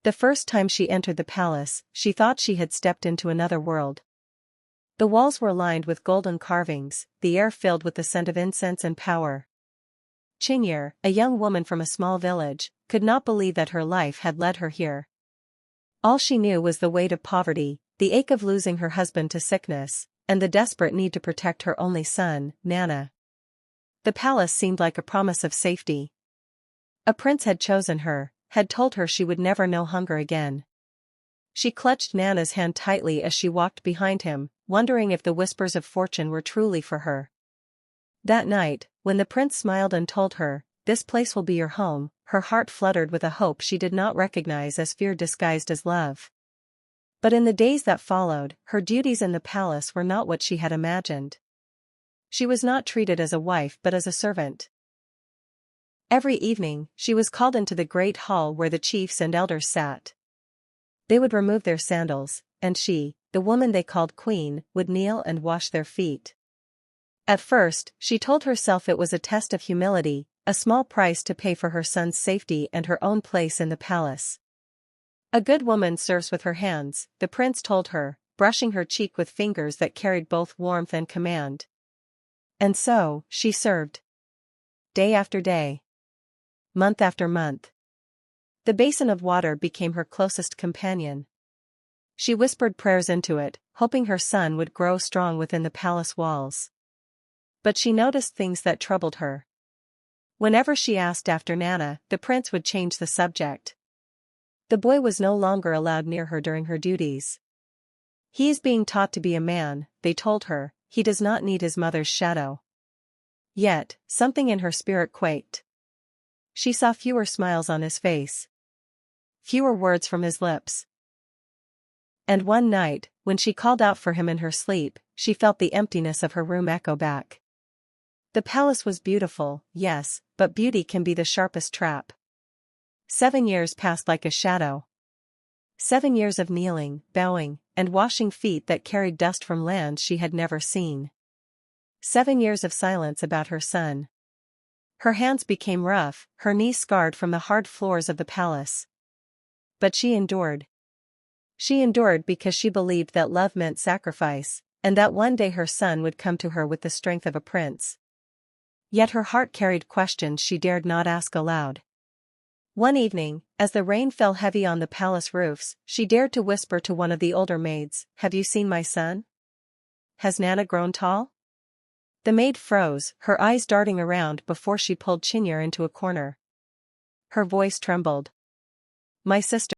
The first time she entered the palace, she thought she had stepped into another world. The walls were lined with golden carvings, the air filled with the scent of incense and power. Chinyere, a young woman from a small village, could not believe that her life had led her here. All she knew was the weight of poverty, the ache of losing her husband to sickness, and the desperate need to protect her only son, Nana. The palace seemed like a promise of safety. A prince had chosen her, had told her she would never know hunger again. She clutched Nana's hand tightly as she walked behind him, wondering if the whispers of fortune were truly for her. That night, when the prince smiled and told her, "This place will be your home," her heart fluttered with a hope she did not recognize as fear disguised as love. But in the days that followed, her duties in the palace were not what she had imagined. She was not treated as a wife but as a servant. Every evening, she was called into the great hall where the chiefs and elders sat. They would remove their sandals, and she, the woman they called queen, would kneel and wash their feet. At first, she told herself it was a test of humility, a small price to pay for her son's safety and her own place in the palace. "A good woman serves with her hands," the prince told her, brushing her cheek with fingers that carried both warmth and command. And so, she served. Day after day. Month after month. The basin of water became her closest companion. She whispered prayers into it, hoping her son would grow strong within the palace walls. But she noticed things that troubled her. Whenever she asked after Nana, the prince would change the subject. The boy was no longer allowed near her during her duties. "He is being taught to be a man," they told her, "he does not need his mother's shadow." Yet, something in her spirit quaked. She saw fewer smiles on his face. Fewer words from his lips. And one night, when she called out for him in her sleep, she felt the emptiness of her room echo back. The palace was beautiful, yes, but beauty can be the sharpest trap. 7 years passed like a shadow. 7 years of kneeling, bowing, and washing feet that carried dust from lands she had never seen. 7 years of silence about her son. Her hands became rough, her knees scarred from the hard floors of the palace. But she endured. She endured because she believed that love meant sacrifice, and that one day her son would come to her with the strength of a prince. Yet her heart carried questions she dared not ask aloud. One evening, as the rain fell heavy on the palace roofs, she dared to whisper to one of the older maids, "Have you seen my son? Has Nana grown tall?" The maid froze, her eyes darting around before she pulled Chinyere into a corner. Her voice trembled. "My sister."